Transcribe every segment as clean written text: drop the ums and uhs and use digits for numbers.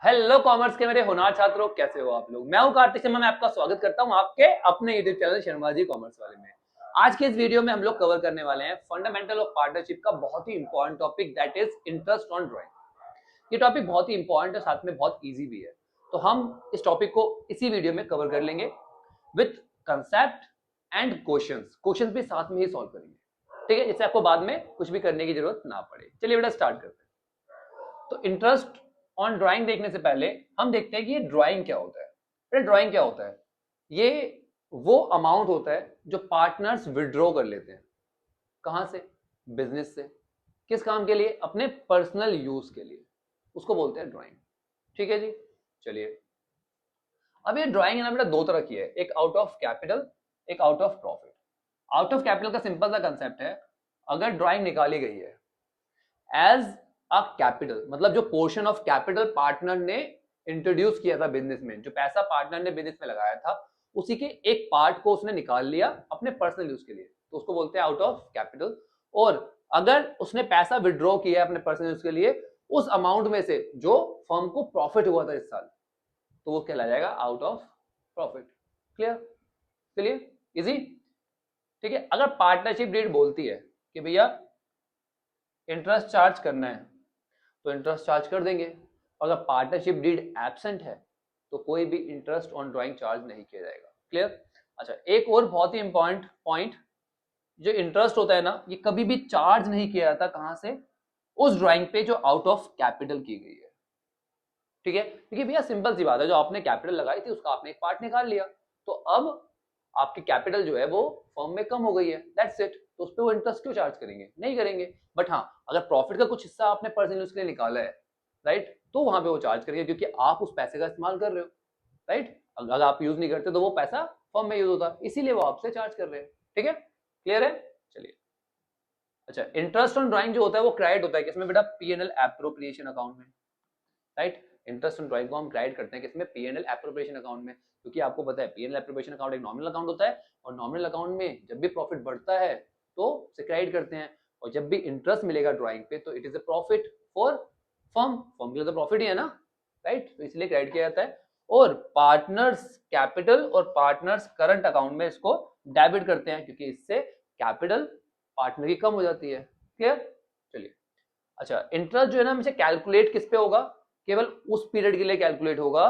Hello commerce के मेरे होनहार छात्रों, कैसे हो आप लोग। मैं हूं कार्तिक शर्मा। मैं आपका स्वागत करता हूं आपके अपने YouTube channel Sharma ji commerce वाले में। आज के इस वीडियो में हम लोग कवर करने वाले हैं फंडामेंटल ऑफ पार्टनरशिप का बहुत ही important topic, that is interest on drawing. ये टॉपिक बहुत ही इंपॉर्टेंट है, साथ में बहुत ईजी भी है। तो हम इस टॉपिक को इसी वीडियो में कवर कर लेंगे विथ कंसेप्ट एंड क्वेश्चंस भी साथ में ही सॉल्व करेंगे, ठीक है, जिससे आपको बाद में कुछ भी करने की जरूरत ना पड़े। चलिए बेटा स्टार्ट करते हैं। तो इंटरेस्ट ऑन ड्राइंग देखने से पहले हम देखते हैं कि ये ड्राइंग क्या होता है। फिर ड्राइंग क्या होता है? ये वो अमाउंट होता है जो पार्टनर्स विड्रॉ कर लेते हैं। कहां से? बिजनेस से। किस काम के लिए? अपने पर्सनल यूज के लिए। उसको बोलते हैं ड्राइंग। ठीक है जी। चलिए, अब ये ड्राइंग है ना बेटा, दो तरह की है, एक आउट ऑफ कैपिटल, एक out of profit. Out of capital का सिंपल सा कंसेप्ट है, अगर ड्राइंग निकाली गई है एज अ कैपिटल, मतलब जो पोर्शन ऑफ कैपिटल पार्टनर ने इंट्रोड्यूस किया था बिजनेस में, जो पैसा पार्टनर ने बिजनेस में लगाया था, उसी के एक पार्ट को उसने निकाल लिया अपने पर्सनल यूज के लिए, तो उसको बोलते हैं आउट ऑफ कैपिटल। और अगर उसने पैसा विड्रॉ किया अपने पर्सनल यूज के लिए, उस अमाउंट में से जो फर्म को प्रॉफिट हुआ था इस साल, तो वो कहला जाएगा आउट ऑफ प्रॉफिट। क्लियर? चलिए, इजी। ठीक है, अगर पार्टनरशिप डीड बोलती है कि भैया इंटरेस्ट चार्ज करना है, तो इंटरेस्ट चार्ज कर देंगे। अगर पार्टनरशिप डीड एब्सेंट है तो कोई भी इंटरेस्ट ऑन ड्राइंग चार्ज नहीं किया जाएगा। क्लियर? अच्छा, एक और बहुत ही इंपॉर्टेंट पॉइंट, जो इंटरेस्ट होता है ना, ये कभी भी चार्ज नहीं किया जाता। कहां से? उस ड्राइंग पे जो आउट ऑफ कैपिटल की गई है। ठीक है, क्योंकि भैया सिंपल सी बात है, जो आपने कैपिटल लगाई थी उसका आपने एक पार्ट निकाल लिया, तो अब आपकी कैपिटल जो है वो फर्म में कम हो गई है, दैट्स इट। तो उस पर वो इंटरेस्ट क्यों चार्ज करेंगे? नहीं करेंगे। बट हाँ, अगर प्रॉफिट का कुछ हिस्सा आपने पर्सनल यूज के लिए निकाला है, राइट, तो वहां पे वो चार्ज करेंगे, क्योंकि आप उस पैसे का इस्तेमाल कर रहे हो, राइट। अगर आप यूज नहीं करते तो वो पैसा फर्म में यूज होता, इसीलिए वो आपसे चार्ज कर रहे हैं। ठीक है, क्लियर है? चलिए, अच्छा, इंटरेस्ट ऑन ड्राइंग जो होता है वो क्रेडिट होता है किसमें बेटा? P and L appropriation account में, राइट। इंटरेस्ट ऑन ड्राइंग को हम क्रेडिट करते हैं किसमें? P and L appropriation account में, क्योंकि आपको पता है P and L appropriation account एक नॉमिनल अकाउंट होता है, और नॉमिनल अकाउंट में जब भी प्रॉफिट बढ़ता है तो उसे क्रेडिट करते हैं, और जब भी इंटरेस्ट मिलेगा ड्राइंग पे तो it is a profit for firm. Firm के लिए तो प्रॉफिट ही है ना, राइट, तो इसलिए क्रेडिट किया जाता है। और पार्टनर्स कैपिटल और पार्टनर्स करंट अकाउंट में इसको डेबिट करते हैं, क्योंकि इससे कैपिटल पार्टनर की कम हो जाती है। क्लियर? चलिए, अच्छा, इंटरेस्ट जो है ना हमेशा कैलकुलेट किस पे होगा? केवल उस पीरियड के लिए कैलकुलेट होगा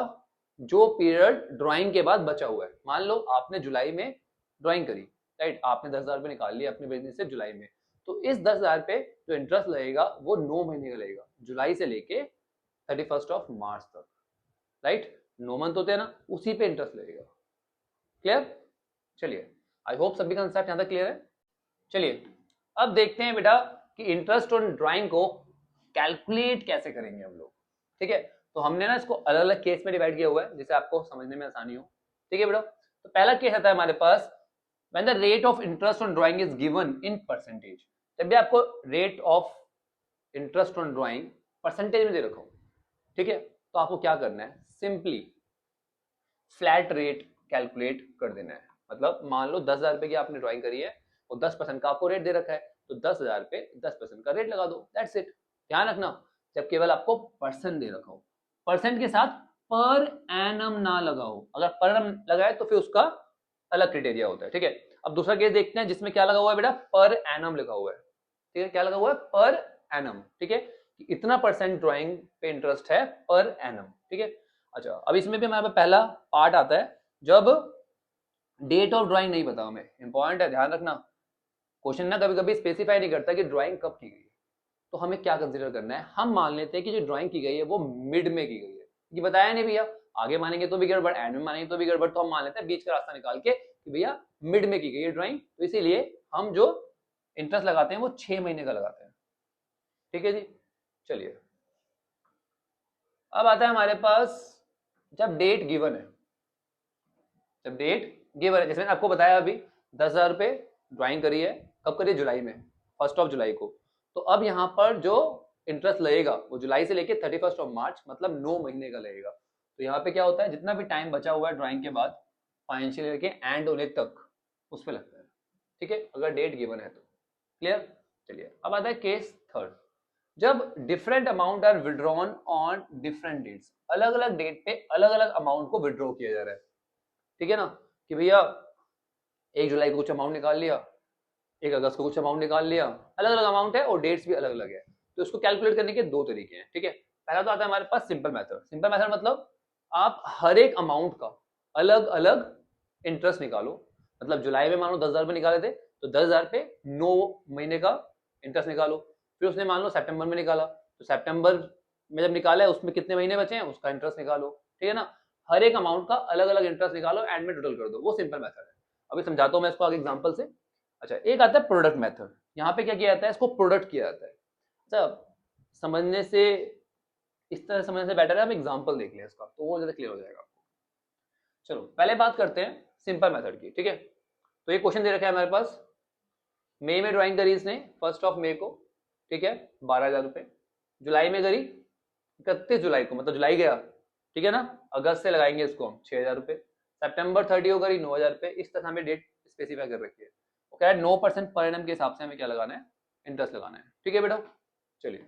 जो पीरियड ड्राइंग के बाद बचा हुआ है। मान लो आपने जुलाई में ड्राइंग करी, राइट, आपने 10,000 रुपये निकाल लिए अपने बिजनेस से जुलाई में, तो इस 10,000 पे जो इंटरेस्ट लगेगा वो 9 महीने का लगेगा, जुलाई से लेके 31 मार्च तक, राइट। 9 मंथ होते हैं ना, उसी पे इंटरेस्ट लगेगा। क्लियर? चलिए, आई होप सभी कंसेप्ट यहां तक क्लियर है। चलिए, अब देखते हैं बेटा कि इंटरेस्ट ऑन ड्राइंग को कैलकुलेट कैसे करेंगे हम लोग। ठीक है, तो हमने ना इसको अलग अलग केस में डिवाइड किया हुआ है, जिससे आपको समझने में आसानी हो। ठीक है बेटा, तो पहला केस आता है हमारे पास, when the rate of interest on drawing is given in percentage. जब भी आपको rate of interest on drawing percentage में दे रखा हो, ठीक है, तो आपको क्या करना है? सिंपली फ्लैट रेट कैलकुलेट कर देना है। मतलब मान लो 10,000 रुपए की आपने ड्राइंग करी है और 10% का आपको रेट दे रखा है, तो 10,000 पे 10% का रेट लगा दो, दैट्स इट। ध्यान रखना, जब केवल आपको परसेंट दे रखा हो, परसेंट के साथ पर एनम ना लगाओ। अगर पर एनम लगाए तो फिर उसका अलग क्राइटेरिया होता है। ठीक है, अब दूसरा केस देखते हैं जिसमें क्या लगा हुआ है बेटा? पर एनम लिखा हुआ है। ठीक है, क्या लगा हुआ है? Per annum. ठीक है, कि इतना परसेंट ड्राइंग पे इंटरेस्ट है पर एनम। ठीक है, अच्छा, अब इसमें भी हमारे पहला पार्ट आता है, जब डेट ऑफ ड्राइंग नहीं पता हमें, इंपॉर्टेंट है, ध्यान रखना। क्वेश्चन ना कभी कभी स्पेसिफाई नहीं करता कि ड्राइंग कब की गई है, तो हमें क्या कंसीडर करना है? हम मान लेते हैं कि जो ड्राइंग की गई है वो मिड में की गई है, कि बताया नहीं भैया, आगे मानेंगे तो भी गड़बड़, एंड में मानेंगे तो भी गड़बड़, तो हम मान लेते हैं बीच का रास्ता निकाल के कि भैया मिड में की गई है ड्राइंग, तो इसीलिए हम जो इंटरेस्ट लगाते हैं वो 6 महीने का लगाते हैं। ठीक है जी। चलिए, अब आता है हमारे पास जब डेट गिवन है, जब डेट गिवन है, जैसे मैंने आपको बताया अभी 10,000 रुपए ड्राइंग करी है, कब करी है? जुलाई में, 1 जुलाई को। तो अब यहाँ पर जो इंटरेस्ट लगेगा वो जुलाई से लेके 31 मार्च, मतलब 9 महीने का लगेगा। तो यहाँ पे क्या होता है, जितना भी टाइम बचा हुआ है ड्राइंग के बाद फाइनेंशियल ईयर के एंड होने तक, उस पर लगता है। ठीक है, अगर डेट गिवन है तो। क्लियर? चलिए, अब आता है केस थर्ड। जब different amount are withdrawn on different dates, अलग अलग डेट पे अलग अलग अमाउंट को विड्रॉ किया जा रहा है, ठीक है ना, कि भैया 1 जुलाई को कुछ अमाउंट निकाल लिया, 1 अगस्त को कुछ अमाउंट निकाल लिया, अलग अलग अमाउंट है और डेट्स भी अलग अलग है। तो इसको कैलकुलेट करने के 2 तरीके हैं, ठीक है। पहला तो आता है हमारे पास सिंपल मेथड। सिंपल मेथड मतलब आप हर एक अमाउंट का अलग अलग इंटरेस्ट निकालो। मतलब जुलाई में मान लो 10,000 रुपये निकाले थे, तो 10,000 पे 9 महीने का इंटरेस्ट निकालो। फिर उसने मान लो सितंबर में निकाला, तो सितंबर में जब निकाला है उसमें कितने महीने बचे हैं उसका इंटरेस्ट निकालो, ठीक है ना। हर एक अमाउंट का अलग अलग इंटरेस्ट निकालो, एंड में टोटल कर दो, वो सिंपल मेथड है। अभी समझाता हूँ मैं इसको आगे एग्जाम्पल से। अच्छा, एक आता है प्रोडक्ट मेथड। यहाँ पे क्या किया जाता है, इसको प्रोडक्ट किया जाता है। अच्छा, समझने से, इस तरह समझने से बेटर है हम एग्जाम्पल देख लें इसका, तो वो ज्यादा क्लियर हो जाएगा आपको। चलो पहले बात करते हैं सिंपल मेथड की, ठीक है। तो ये क्वेश्चन दे रखा है हमारे पास, मई में ड्राइंग करी इसने 1 मई को, ठीक है, 12,000 रुपये। जुलाई में करी 31 जुलाई को, मतलब जुलाई गया, ठीक है ना। अगस्त से लगाएंगे इसको हम 6,000 रुपये। सितंबर 30 को करी 9,000 रुपये। इस तरह हमें डेट स्पेसिफाई कर रखी है। वो कह रहा है 9% पर एनम के हिसाब से हमें क्या लगाना है, इंटरेस्ट लगाना है, ठीक है बेटा। चलिए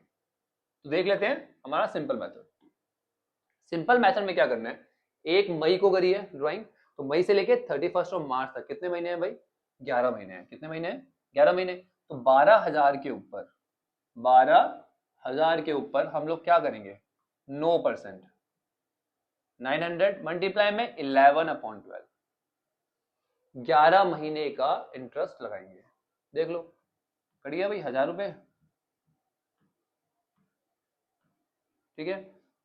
तो देख लेते हैं हमारा सिंपल मेथड। सिंपल मेथड में क्या करना है, 1 मई को करी है ड्राइंग, तो मई से लेके 31 मार्च तक कितने महीने हैं भाई, 11 महीने हैं। कितने महीने हैं, 11 महीने। तो 12,000 के ऊपर, 12,000 के ऊपर हम लोग क्या करेंगे, 9%, 900 मल्टीप्लाई में 11/12, 11 महीने का इंटरेस्ट लगाएंगे। देख लो कट गया भाई 1,000 रुपये, ठीक है।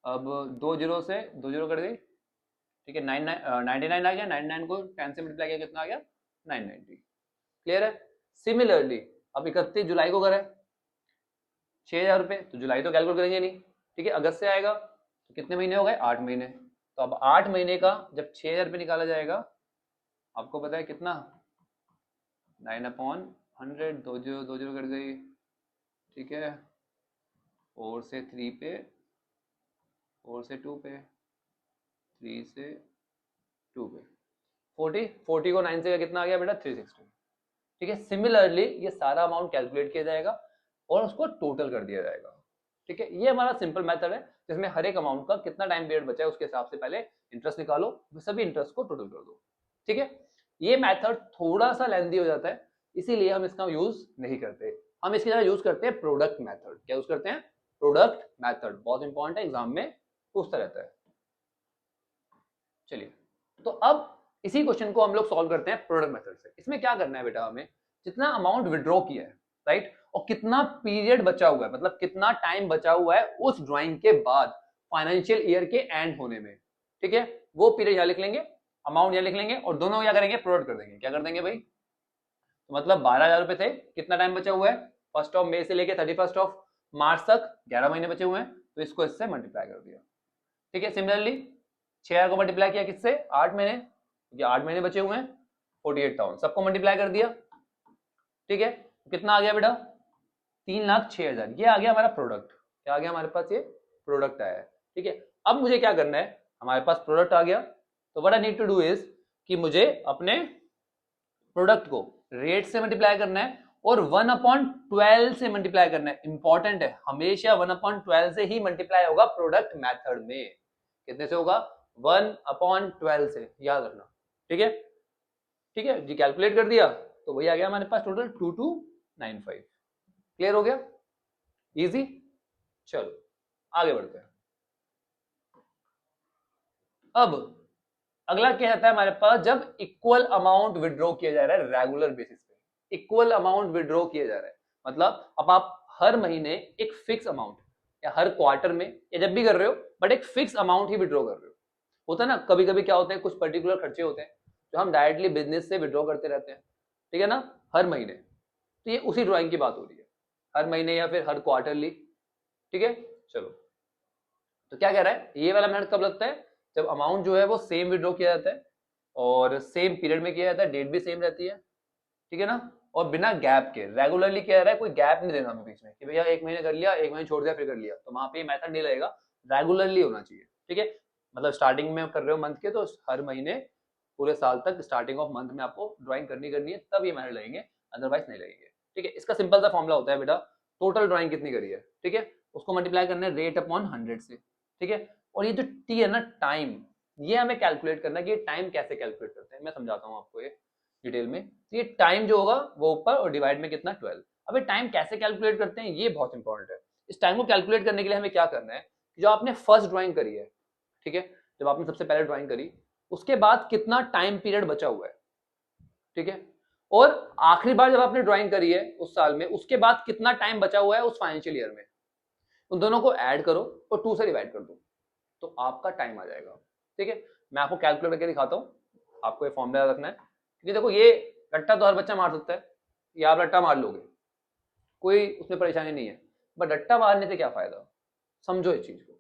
अब 2 जीरो से 2 जीरो कट गई, ठीक है। 99 आ गया, 99 को 10 से मल्टीप्लाई किया कितना आ गया, 990। क्लियर है। सिमिलरली अब 31 जुलाई को करें 6,000 रुपये, तो जुलाई तो कैलकुलेट करेंगे नहीं, ठीक है। अगस्त से आएगा तो कितने महीने हो गए, 8 महीने। तो अब 8 महीने का जब 6,000 रुपये निकाला जाएगा, आपको पता है कितना, 9/100, 2 जीरो कट गई, ठीक है। 4 से 3 पे, 4 से 2 पे, 3 से 2 पे, 40 को 9 से कितना आ गया बेटा, 360, ठीक है। सिमिलरली ये सारा अमाउंट कैलकुलेट किया जाएगा और उसको टोटल कर दिया जाएगा, ठीक है। ये हमारा सिंपल मेथड है जिसमें हर एक अमाउंट का कितना टाइम पीरियड बचा है उसके हिसाब से पहले इंटरेस्ट निकालो, सभी इंटरेस्ट को टोटल कर दो, ठीक है। ये मेथड थोड़ा सा लेंथी हो जाता है, इसीलिए हम इसका यूज नहीं करते। हम इसकी जगह यूज करते हैं प्रोडक्ट मेथड। क्या यूज करते हैं, प्रोडक्ट मेथड। बहुत इंपॉर्टेंट है, एग्जाम में पूछता रहता है। चलिए तो अब इसी क्वेश्चन को हम लोग सॉल्व करते हैं प्रोडक्ट मेथड से। इसमें क्या करना है बेटा, हमें जितना अमाउंट विड्रॉ किया है, राइट, और कितना पीरियड बचा हुआ है, मतलब कितना टाइम बचा हुआ है उस ड्राइंग के बाद फाइनेंशियल ईयर के एंड होने में, ठीक है, वो पीरियड यहाँ लिख लेंगे, अमाउंट यहाँ लिख लेंगे, और दोनों क्या करेंगे, प्रोडक्ट कर देंगे। क्या कर देंगे भाई, तो मतलब 12,000 रुपए थे, कितना टाइम बचा हुआ है, 1 मई से लेके 31 मार्च तक 11 महीने बचे हुए हैं, तो इसको इससे मल्टीप्लाई कर दिया, ठीक है। सिमिलरली 6,000 को मल्टीप्लाई किया किससे, 8 महीने, क्योंकि 8 महीने बचे हुए हैं, 48,000, सबको मल्टीप्लाई कर दिया, ठीक है। कितना आ गया बेटा, 3,06,000। ये आ गया हमारा प्रोडक्ट। क्या आ गया हमारे पास, ये प्रोडक्ट आया है, ठीक है। अब मुझे क्या करना है, हमारे पास प्रोडक्ट आ गया, तो what I need to do is कि मुझे अपने प्रोडक्ट को रेट से मल्टीप्लाई करना है और 1/12 से मल्टीप्लाई करना है। इंपॉर्टेंट है, हमेशा 1/12 से ही मल्टीप्लाई होगा प्रोडक्ट मेथड में। कितने से होगा, 1/12 से, याद रखना, ठीक है। ठीक है जी, कैलकुलेट कर दिया तो वही आ गया हमारे पास टोटल 2295। क्लियर हो गया, इजी। चलो आगे बढ़ते हैं। अब अगला क्या आता है हमारे पास, जब इक्वल अमाउंट विड्रॉ किया जा रहा है रेगुलर बेसिस पे, इक्वल अमाउंट विड्रॉ किया जा रहा है, मतलब अब आप हर महीने एक फिक्स अमाउंट या हर क्वार्टर में या जब भी कर रहे हो, बट एक फिक्स अमाउंट ही विड्रॉ कर रहे हो। होता है ना, कभी कभी क्या होते हैं, कुछ पर्टिकुलर खर्चे होते हैं जो हम डायरेक्टली बिजनेस से विड्रॉ करते रहते हैं, ठीक है ना, हर महीने। तो ये उसी ड्राइंग की बात हो रही है, हर महीने या फिर हर क्वार्टरली, ठीक है। चलो तो क्या कह रहा है, ये वाला मेथड कब लगता है, जब अमाउंट जो है वो सेम विड्रॉ किया जाता है और सेम पीरियड में किया जाता है, डेट भी सेम रहती है, ठीक है ना, और बिना गैप के। रेगुलरली क्या रहा है, कोई गैप नहीं देना हमें बीच में कि भैया 1 महीने कर लिया, 1 महीने छोड़ दिया फिर कर लिया, तो वहां पे ये मेथड नहीं लगेगा, रेगुलरली होना चाहिए, ठीक है। मतलब स्टार्टिंग में कर रहे हो मंथ के, तो हर महीने पूरे साल तक स्टार्टिंग ऑफ मंथ में आपको ड्राइंग करनी है, तब ये मेथड लगेंगे, अदरवाइज नहीं लगेंगे, ठीक है। इसका सिंपल सा फॉर्मूला होता है बेटा, टोटल ड्राइंग कितनी करी है, ठीक है, उसको मल्टीप्लाई करना है रेट अपॉन 100 से, ठीक है। और ये जो टी है ना, टाइम, ये हमें कैलकुलेट करना है कि ये टाइम कैसे कैलकुलेट करते हैं। मैं समझाता हूँ आपको ये डिटेल में। तो ये टाइम जो होगा वो ऊपर और डिवाइड में कितना 12। अब ये टाइम कैसे कैलकुलेट करते हैं ये बहुत इंपॉर्टेंट है। इस टाइम को कैलकुलेट करने के लिए हमें क्या करना है, जो आपने फर्स्ट ड्राइंग करी है, ठीक है, जब आपने सबसे पहले ड्राइंग करी उसके बाद कितना टाइम पीरियड बचा हुआ है, ठीक है, और आखिरी बार जब आपने ड्राइंग करी है उस साल में उसके बाद कितना टाइम बचा हुआ है उस फाइनेंशियल ईयर में, उन दोनों को ऐड करो और 2 से डिवाइड कर दो तो आपका टाइम आ जाएगा, ठीक है। मैं आपको कैलकुलेट करके दिखाता हूँ, आपको ये फॉर्मूला रखना है, क्योंकि देखो ये रट्टा तो हर बच्चा मार सकता है, ये आप रट्टा मार लोगे, कोई उसमें परेशानी नहीं है, बट रट्टा मारने से क्या फायदा, समझो इस चीज को,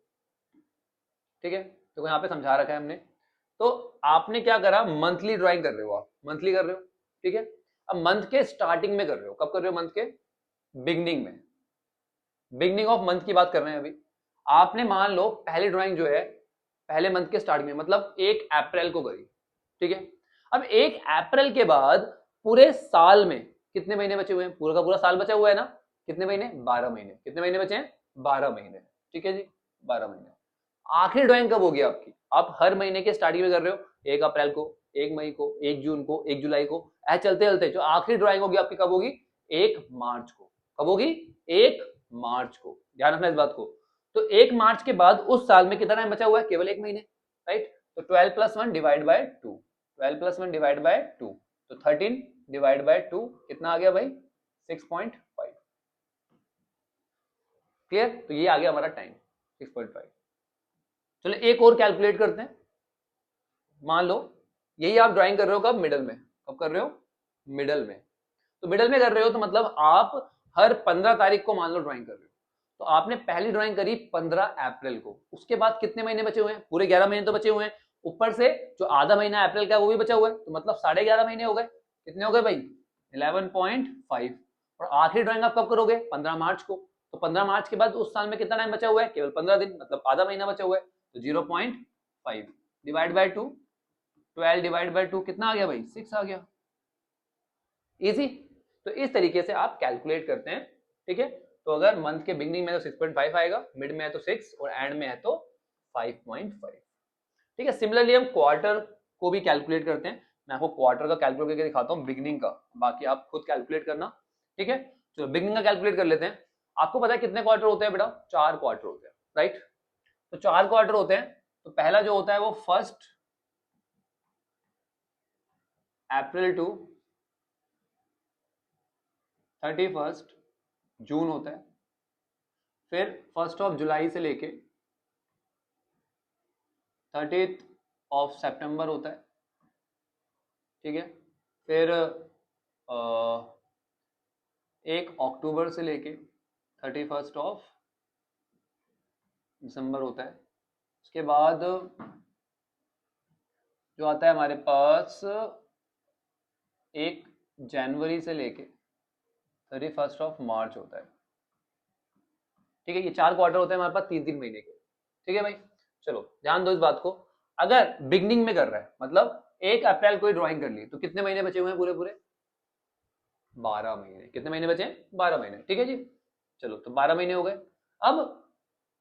ठीक है। तो यहाँ पे समझा रखा है हमने। तो आपने क्या करा, मंथली ड्राइंग कर रहे हो, आप मंथली कर रहे हो, ठीक है। अब मंथ के स्टार्टिंग में कर रहे हो, कब कर रहे हो, मंथ के बिगनिंग में, बिगनिंग ऑफ मंथ की बात कर रहे हैं अभी। आपने मान लो पहली ड्राइंग जो है पहले मंथ के स्टार्टिंग में, मतलब 1 अप्रैल को करी, ठीक है। अब 1 अप्रैल के बाद पूरे साल में कितने महीने बचे हुए हैं, पूरा का पूरा साल बचा हुआ है ना, कितने महीने, 12 महीने, कितने महीने बचे हैं, 12 महीने, ठीक है जी, 12 महीने। आखिरी ड्राइंग कब होगी आपकी, आप हर महीने के स्टार्टिंग में कर रहे हो, 1 अप्रैल को, 1 मई को, 1 जून को, 1 जुलाई को, ऐसे चलते चलते जो आखिरी ड्राइंग होगी आपकी कब होगी, 1 मार्च को, कब होगी, 1 मार्च को, ध्यान रखना इस बात को। तो 1 मार्च के बाद उस साल में कितना टाइम बचा हुआ है, केवल 1 महीने, राइट। तो 12 + 1 डिवाइड बाय 2, 12 + 1 डिवाइड बाय 2, तो 13 डिवाइड बाय 2 कितना आ गया भाई, 6.5, क्लियर। तो ये आ गया हमारा टाइम 6.5। चलो एक और कैलकुलेट करते हैं। मान लो यही आप ड्राइंग कर रहे हो कब, मिडल में, कब कर रहे हो, मिडल में। तो मिडल में कर रहे हो तो मतलब आप हर 15 तारीख को मान लो ड्राइंग कर रहे हो, तो आपने पहली ड्राइंग करी 15 अप्रैल को, उसके बाद कितने महीने बचे हुए हैं, पूरे 11 महीने तो बचे हुए हैं, ऊपर से जो आधा महीना अप्रैल का वो भी बचा हुआ है, तो मतलब 11.5 महीने हो गए, कितने हो गए भाई, 11.5। और आखिरी ड्राइंग आप कब करोगे, 15 मार्च को, तो 15 मार्च के बाद उस साल में कितना टाइम बचा हुआ है, केवल 15 दिन, मतलब आधा महीना बचा हुआ है, तो 0.5 डिवाइड बाय 2, 12 डिवाइड बाय 2 कितना आ गया भाई, 6 आ गया, इजी। तो इस तरीके से आप कैलकुलेट करते हैं, ठीक है। तो अगर मंथ के बिगनिंग में तो 6.5 आएगा, मिड में है तो 6 और एंड में है तो 5.5, ठीक है। सिमिलरली हम क्वार्टर को भी कैलकुलेट करते हैं, मैं आपको क्वार्टर का कैलकुलेट करके दिखाता हूँ, बिगनिंग का, बाकी आप खुद कैलकुलेट करना, ठीक है। चलो बिगनिंग का कैलकुलेट कर लेते हैं। आपको पता है कितने क्वार्टर होते हैं बेटा, 4 क्वार्टर होते हैं, राइट। तो 4 क्वार्टर होते हैं, तो पहला जो होता है वो 1 अप्रैल टू 31 जून होता है, फिर 1 जुलाई से लेके 30 सितंबर होता है, ठीक है। फिर 1 अक्टूबर से लेके 31 दिसंबर होता है। उसके बाद जो आता है हमारे पास 1 जनवरी से लेके 31 मार्च होता है, ठीक है। ये 4 क्वार्टर होते हैं हमारे पास 3-3 महीने के, ठीक है भाई। चलो ध्यान दो इस बात को, अगर बिगनिंग में कर रहा है मतलब 1 अप्रैल को ही ड्राइंग कर ली, तो कितने महीने बचे हुए हैं पूरे पूरे, 12 महीने, कितने महीने बचे हैं, 12 महीने, ठीक है जी। चलो तो 12 महीने हो गए। अब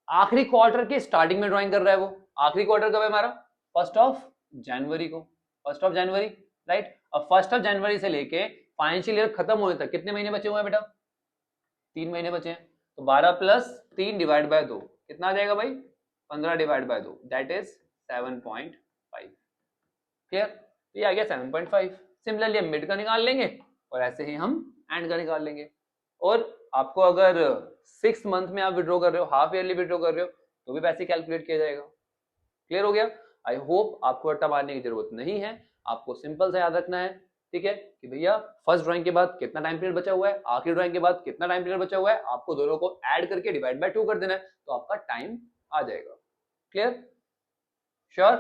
आखिरी क्वार्टर के स्टार्टिंग में ड्राइंग कर रहा है वो, आखिरी क्वार्टर कब है हमारा, 1 जनवरी को, 1 जनवरी, राइट। अब 1 जनवरी से लेके फाइनेंशियल ईयर खत्म होने तक कितने महीने बचे हुए हैं बेटा, 3 महीने बचे हैं, तो 12 + 3 डिवाइड बाय 2 कितना आ जाएगा भाई, 15 divide by 2 that is 7.5, clear. ये आ गया 7.5। सिमिलरली हम मिड का निकाल लेंगे और ऐसे ही हम एंड का निकाल लेंगे। और आपको अगर 6 मंथ में आप विड्रॉ कर रहे हो, हाफ ईयरली विड्रॉ कर रहे हो, तो भी वैसे कैलकुलेट किया जाएगा, क्लियर हो गया। आई होप आपको अट्टा मारने की जरूरत नहीं है, आपको सिंपल सा याद रखना है, ठीक है, कि भैया फर्स्ट ड्राइंग के बाद कितना टाइम पीरियड बचा हुआ है, आखिरी ड्राइंग के बाद कितना टाइम पीरियड बचा हुआ है, आपको दोनों को ऐड करके डिवाइड बाय 2 कर देना है, तो आपका टाइम आ जाएगा, क्लियर, श्योर।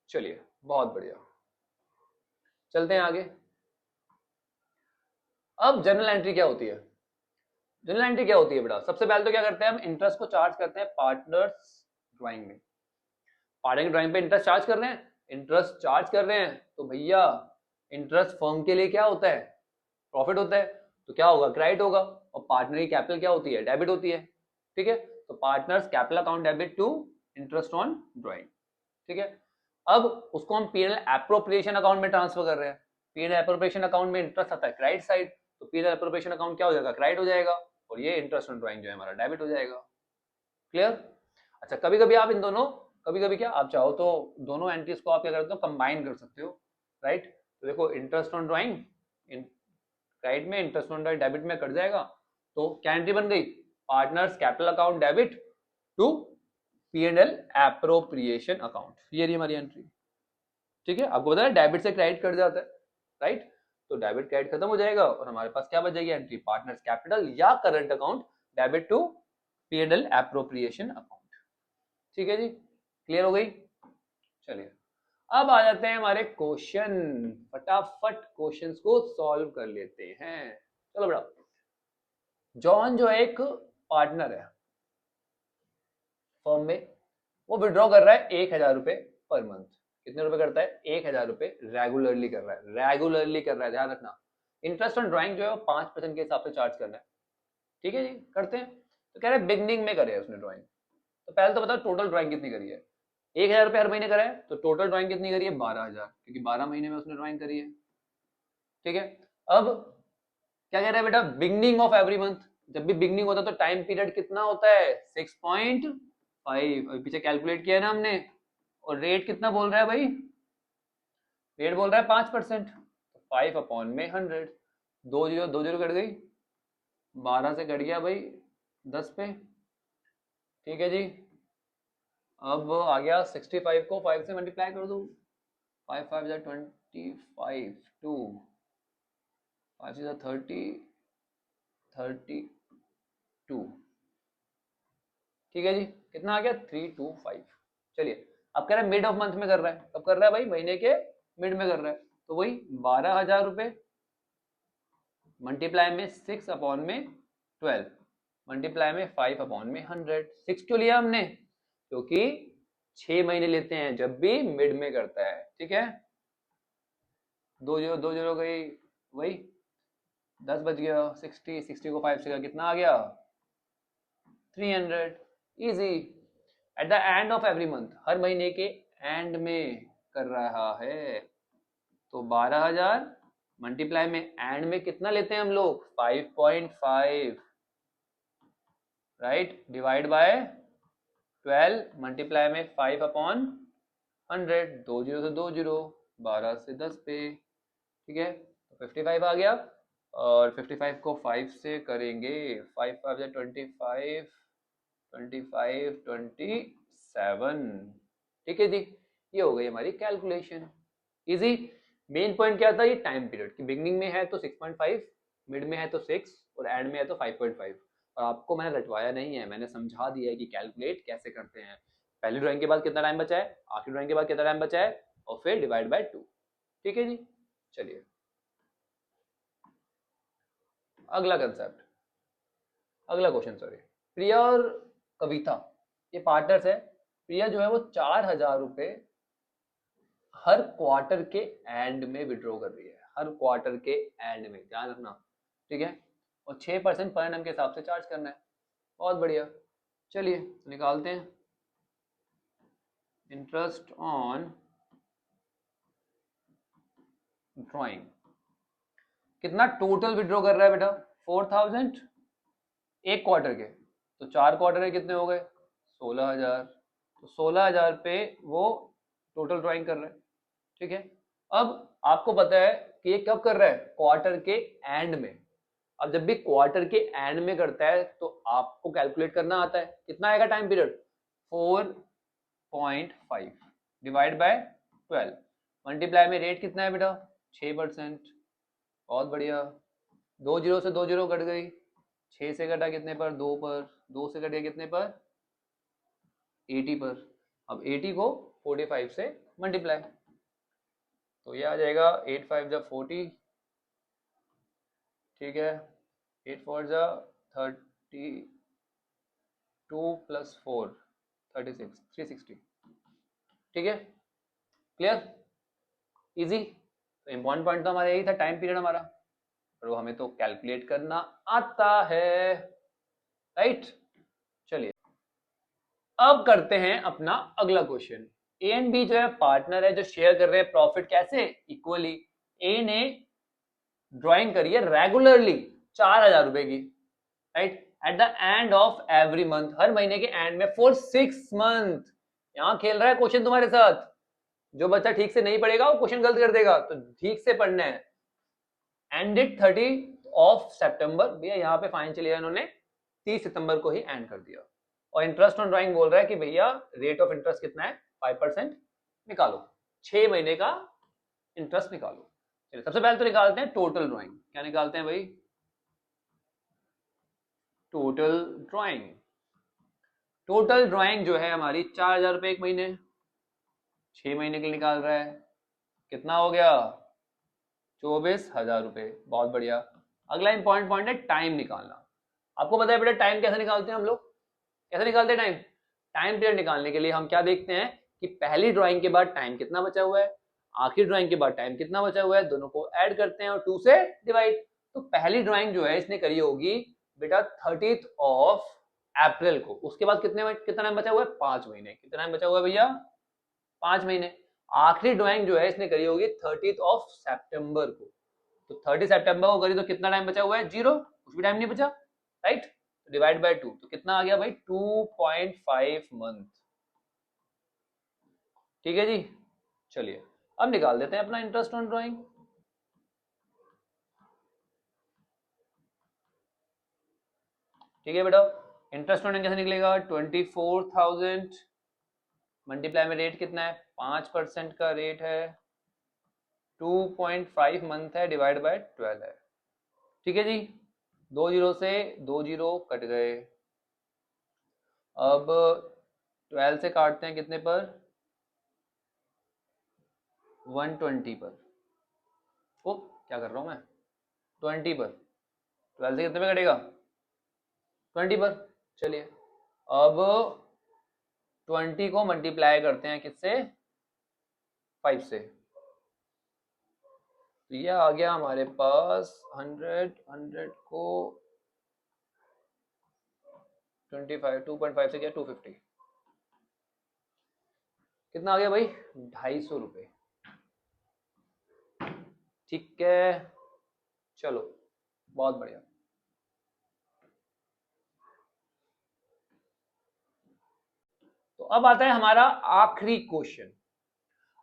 चलिए बहुत बढ़िया, चलते हैं आगे। अब जनरल एंट्री क्या होती है, जनरल एंट्री क्या होती है बेटा, सबसे पहले तो क्या करते हैं हम, इंटरेस्ट को चार्ज करते हैं पार्टनर्स ड्राइंग में, पार्टनर ड्राइंग पे इंटरेस्ट चार्ज कर रहे हैं, इंटरेस्ट चार्ज कर रहे हैं, तो भैया इंटरेस्ट फर्म के लिए क्या होता है, प्रॉफिट होता है, तो क्या होगा, क्रेडिट होगा, और पार्टनर की कैपिटल क्या होती है, डेबिट होती है, ठीक है, तो partners capital account debit to interest on drawing, ठीक है। अब उसको हम पीएनएल एप्रोप्रिएशन अकाउंट में ट्रांसफर कर रहे हैं। पीएनएल एप्रोप्रिएशन अकाउंट में इंटरेस्ट आता है क्रेडिट साइड, तो पीएनएल एप्रोप्रिएशन अकाउंट क्या हो जाएगा, क्रेडिट हो जाएगा, और ये इंटरेस्ट ऑन ड्राइंग जो है हमारा डेबिट हो जाएगा। क्लियर? अच्छा, कभी कभी आप इन दोनों, कभी कभी क्या आप चाहो तो दोनों एंट्रीज को आप क्या करते हो, कंबाइन कर सकते हो, राइट। तो देखो इंटरेस्ट ऑन ड्राइंग क्रेडिट में, इंटरेस्ट ऑन ड्राइंग डेबिट में कट जाएगा, तो क्या एंट्री बन गई, partners capital account debit to PNL appropriation account, ये रही हमारी एंट्री, ठीक है। आपको पता है डेबिट से क्रेडिट कट जाता है, राइट, तो डेबिट क्रेडिट खत्म हो जाएगा और हमारे पास क्या बच जाएगी एंट्री, पार्टनर्स कैपिटल या current account debit to PNL appropriation account, ठीक है जी, क्लियर हो गई। चलिए अब आ जाते हैं हमारे क्वेश्चन, फटाफट क्वेश्चंस को सॉल्व कर लेते हैं। चलो बेटा, जॉन जो एक पार्टनर है फर्म में, वो विड्रॉ कर रहा है 1,000 रुपए पर मंथ। कितने रुपए करता है, 1,000 रुपए रेगुलरली कर रहा है, रेगुलरली कर रहा है, ध्यान रखना। इंटरेस्ट ऑन ड्राइंग जो है 5% के हिसाब से चार्ज करना है, ठीक है जी, करते हैं। तो कह रहे हैं बिगनिंग में करे उसने ड्राइंग, तो पहले तो बताओ टोटल ड्राइंग कितनी करी है, 1,000 रुपए हर महीने करा है, तो टोटल ड्राइंग कितनी करी है, 12,000, क्योंकि 12 महीने में उसने ड्राइंग करी है, ठीक है। अब क्या कह रहा है बेटा, बिगनिंग ऑफ एवरी मंथ, जब भी बिगनिंग होता है तो टाइम पीरियड कितना होता है, 6.5, अभी पीछे कैलकुलेट किया है ना हमने, और रेट कितना बोल रहा है भाई, रेट बोल रहा है 5%, 5/100, 2 जीरो कट गई, 12 से कट गया भाई 10 पे, ठीक है जी। अब आ गया 65 को 5 से मल्टीप्लाई कर दो, 5 5 जा 25, 2 5 से 32, ठीक है जी, कितना आ गया 325। चलिए अब कह रहा है मिड ऑफ मंथ में कर रहा है, कब कर रहा है भाई, महीने के मिड में कर रहा है, तो वही 12,000 रुपए मल्टीप्लाई में 6/12 मल्टीप्लाई में 5/100। 6 क्यों लिया हमने, क्योंकि 6 महीने लेते हैं जब भी मिड में करता है, ठीक है। 2 जीरो गई, वही 10 बच गया, 60 को 5 से कितना आ गया 300, easy. At the end of every month, हर महीने के एंड में कर रहा है, तो 12,000 मल्टीप्लाई में एंड में कितना लेते हैं हम लोग 5.5, राइट, डिवाइड बाय 12 मल्टीप्लाई में 5/100, 2 जीरो से 2 जीरो, 12 से 10 पे, ठीक है, तो 55 आ गया, और 55 को 5 से करेंगे, 5 5 या 25, 25 27, ठीक है जी, ये हो गई हमारी कैलकुलेशन, इजी। मेन पॉइंट क्या था, ये टाइम पीरियड की, बिगनिंग में है तो 6.5, मिड में है तो 6, और एंड में है तो 5.5, और आपको मैंने रटवाया नहीं है, मैंने समझा दिया है कि कैलकुलेट कैसे करते हैं। पहली ड्राइंग के बाद कितना टाइम बचा है, आखिरी ड्राइंग के बाद कितना टाइम बचा है, और फिर डिवाइड बाय 2, ठीक है जी। चलिए अगला कंसेप्ट, अगला क्वेश्चन, सॉरी। प्रिया और कविता ये पार्टनर्स है। प्रिया जो है वो 4,000 रुपए हर क्वार्टर के एंड में विड्रॉ कर रही है, हर क्वार्टर के एंड में, ध्यान रखना, ठीक है, और 6% पर एनम के हिसाब से चार्ज करना है, बहुत बढ़िया। चलिए निकालते हैं, इंटरेस्ट ऑन ड्राइंग कितना टोटल विड्रॉ कर रहा है बेटा, 4,000 एक क्वार्टर के, तो 4 क्वार्टर के कितने हो गए 16,000, तो 16,000 पे वो टोटल ड्राइंग कर रहा है, ठीक है। अब आपको पता है कि ये कब कर रहा है, क्वार्टर के एंड में। अब जब भी क्वार्टर के एंड में करता है तो आपको कैलकुलेट करना आता है, कितना आएगा time period 4.5 divide by 12 multiply में रेट कितना है बेटा 6%, बहुत बढ़िया। 2 जीरो से 2 जीरो कट गई, 6 से कटा कितने पर, 2 पर, 2 से कट गया कितने पर 80 पर। अब 80 को 45 से मल्टीप्लाई, तो ये आ जाएगा 8 5 जा 40, ठीक है, 8 4 जा 32 प्लस 4 36 360, ठीक है, क्लियर, इजी। तो इम्पॉर्टेंट पॉइंट तो हमारा यही था, टाइम पीरियड हमारा, और वो हमें तो कैलकुलेट करना आता है, राइट। अब करते हैं अपना अगला क्वेश्चन। ए एंड बी जो है पार्टनर है जो शेयर कर रहे हैं प्रॉफिट कैसे इक्वली। ए ने ड्राइंग करी है रेगुलरली 4,000 रुपए की, right, at the end of every month, हर महीने के एंड में फॉर 6 मंथ। यहां खेल रहा है क्वेश्चन तुम्हारे साथ। जो बच्चा ठीक से नहीं पढ़ेगा वो क्वेश्चन गलत कर देगा, तो ठीक से पढ़ना है। एंडेड 30 भैया यहाँ पे फाइनेंशियल ईयर इन्होंने 30 सितंबर को ही एंड कर दिया। और इंटरेस्ट ऑन ड्राइंग बोल रहा है कि भैया रेट ऑफ इंटरेस्ट कितना है 5% निकालो, 6 महीने का इंटरेस्ट निकालो। चलिए सबसे पहले तो निकालते हैं टोटल ड्राइंग। क्या निकालते हैं भाई? Total drawing. टोटल ड्राइंग जो है हमारी 4,000 रुपए एक महीने, 6 महीने के लिए निकाल रहा है। कितना हो गया? 24,000 रुपए। बहुत बढ़िया। अगला इंपॉर्टेंट पॉइंट है टाइम निकालना। आपको पता है बेटा टाइम कैसे निकालते हैं हम लोग? कैसे निकालते हैं टाइम? टाइम पीरियड निकालने के लिए हम क्या देखते हैं कि पहली ड्राइंग के बाद टाइम कितना बचा हुआ है, आखिरी ड्राइंग के बाद टाइम कितना बचा हुआ है, दोनों को ऐड करते हैं और 2 से डिवाइड। तो पहली ड्राइंग जो है इसने करी होगी बेटा 30 ऑफ अप्रैल को। उसके बाद कितना टाइम बचा हुआ है? 5 महीने। कितना टाइम बचा हुआ है भैया? 5 महीने। आखिरी ड्राइंग जो है इसने करी होगी 30 ऑफ सितंबर को। तो 30 सितंबर को करी तो कितना टाइम बचा हुआ है? 0, कुछ भी टाइम नहीं बचा, राइट। डिवाइड बाय 2 तो कितना आ गया भाई? 2.5 मंथ। ठीक है जी। चलिए अब निकाल देते हैं अपना इंटरेस्ट ऑन ड्राइंग। ठीक है बेटा, इंटरेस्ट ऑन कैसे निकलेगा? 24,000 मल्टीप्लाई में रेट कितना है? 5% का रेट है, 2.5 मंथ है, डिवाइड बाय 12 है। ठीक है जी। 2 जीरो से 2 जीरो कट गए। अब 12 से काटते हैं कितने पर? 120 पर। ओ क्या कर रहा हूं मैं? 20 पर। 12 से कितने पे कटेगा? 20 पर। चलिए अब 20 को मल्टीप्लाई करते हैं किससे? 5 से। तो ये आ गया हमारे पास 100 को 25, 2.5 से क्या? 250। कितना आ गया भाई? 250 रुपये। ठीक है, चलो बहुत बढ़िया। तो अब आता है हमारा आखिरी क्वेश्चन।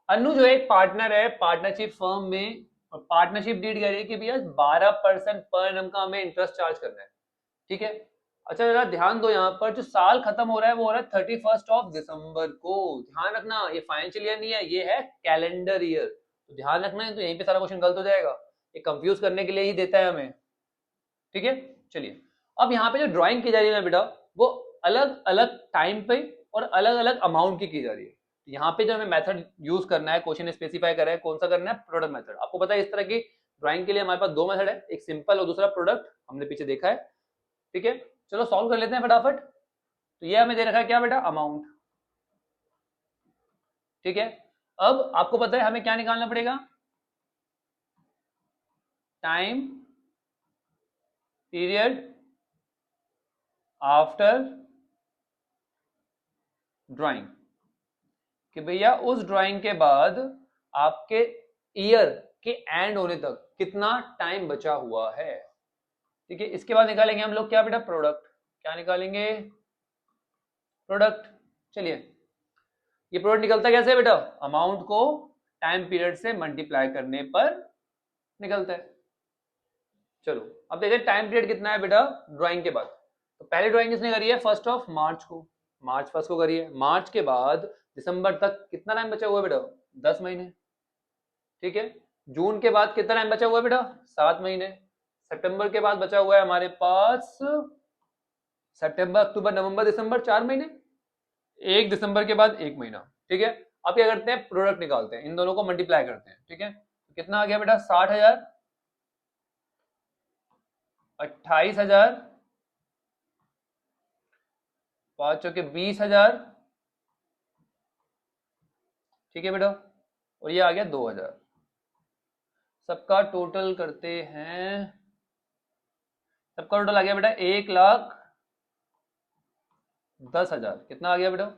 अनु जो एक पार्टनर है पार्टनरशिप फर्म में, और पार्टनरशिप डीड कह रही है कि भैया 12% पर एनम का हमें इंटरेस्ट चार्ज करना है। ठीक है। अच्छा जरा ध्यान दो, यहाँ पर जो साल खत्म हो रहा है वो हो रहा है 31 ऑफ दिसंबर को। ध्यान रखना ये फाइनेंशियल ईयर नहीं है, ये है कैलेंडर ईयर। तो ध्यान रखना है, तो यहीं पे सारा क्वेश्चन गलत हो जाएगा। ये कंफ्यूज करने के लिए ही देता है हमें। ठीक है। चलिए अब यहाँ पे जो ड्राइंग की जा रही है ना बेटा, वो अलग अलग टाइम पे और अलग अलग अमाउंट की जा रही है। यहाँ पे जो हमें मेथड यूज करना है, क्वेश्चन स्पेसिफाई कर रहा है कौन सा करना है? Product method. आपको पता है इस तरह की ड्राइंग के लिए हमारे पास 2 मेथड है, एक सिंपल और दूसरा प्रोडक्ट, हमने पीछे देखा है। ठीक है, चलो सॉल्व कर लेते हैं फटाफट। तो ये हमें दे रखा है क्या बेटा? अमाउंट। ठीक है, अब आपको पता है हमें क्या निकालना पड़ेगा? टाइम पीरियड आफ्टर ड्राइंग, कि भैया उस ड्राइंग के बाद आपके ईयर के एंड होने तक कितना टाइम बचा हुआ है। ठीक है, इसके बाद निकालेंगे हम लोग क्या बेटा? प्रोडक्ट। क्या निकालेंगे? प्रोडक्ट। चलिए ये प्रोडक्ट निकलता कैसे है बेटा? अमाउंट को टाइम पीरियड से मल्टीप्लाई करने पर निकलता है। चलो अब देखते हैं टाइम पीरियड कितना है बेटा ड्राइंग के बाद। तो पहली ड्राइंग किसने करी है? 1 को, मार्च 1 को करी है। मार्च के बाद दिसंबर तक कितना टाइम बचा हुआ है बेटा? 10 महीने। ठीक है, जून के बाद कितना टाइम बचा हुआ है बेटा? 7 महीने। सितंबर के बाद बचा हुआ है हमारे पास सितंबर, अक्टूबर, नवंबर, दिसंबर, 4 महीने। 1 दिसंबर के बाद 1 महीना। ठीक है, अब क्या करते हैं? प्रोडक्ट निकालते हैं, इन दोनों को मल्टीप्लाई करते हैं। ठीक है, तो कितना आ गया बेटा? 60,000, 28,000, 5 चौके 20,000। ठीक है बेटा, और ये आ गया 2,000। सबका टोटल करते हैं। सबका टोटल आ गया बेटा 1,00,000 10,000 कितना आ गया बेटा?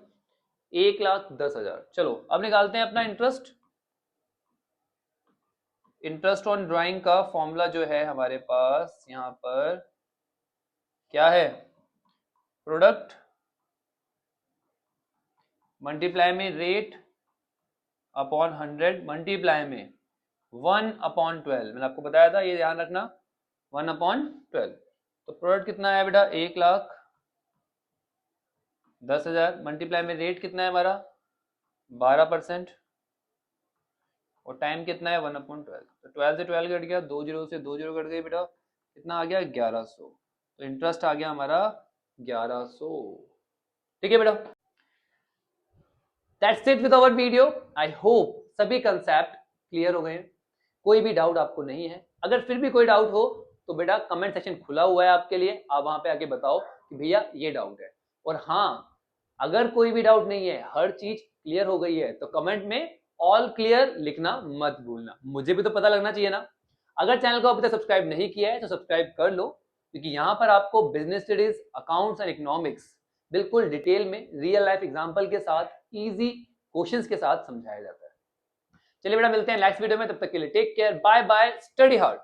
1,10,000। चलो अब निकालते हैं अपना इंटरेस्ट। इंटरेस्ट ऑन ड्राइंग का फॉर्मूला जो है हमारे पास यहाँ पर क्या है? प्रोडक्ट मल्टीप्लाई में रेट अपॉन 100 मल्टीप्लाई में 1/12। मैंने आपको बताया था, ये ध्यान रखना, 1/12। तो प्रोडक्ट कितना है बेटा? 1,10,000 मल्टीप्लाई में रेट कितना है हमारा? 12%। और टाइम कितना है? 1/12। तो 12 से 12 कट गया, 2 जीरो से 2 जीरो कट गई बेटा, कितना आ गया? 1100। तो इंटरेस्ट आ गया हमारा 1100। ठीक है बेटा, that's it with our video. I hope सभी कंसेप्ट क्लियर हो गए हैं, कोई भी डाउट आपको नहीं है। अगर फिर भी कोई डाउट हो तो बेटा कमेंट सेक्शन खुला हुआ है आपके लिए, आप वहां पे आके बताओ कि भैया ये डाउट है। और हाँ, अगर कोई भी डाउट नहीं है, हर चीज क्लियर हो गई है, तो कमेंट में ऑल क्लियर लिखना मत भूलना, मुझे भी तो पता लगना चाहिए ना। अगर चैनल को अभी तक सब्सक्राइब नहीं किया है तो सब्सक्राइब कर लो, क्योंकि यहाँ पर आपको business studies, accounts and economics बिल्कुल डिटेल में रियल लाइफ एग्जाम्पल के साथ, इजी क्वेश्चंस के साथ समझाया जाता है। चलिए बेटा, मिलते हैं नेक्स्ट वीडियो में, तब तक के लिए take care, bye bye, study hard.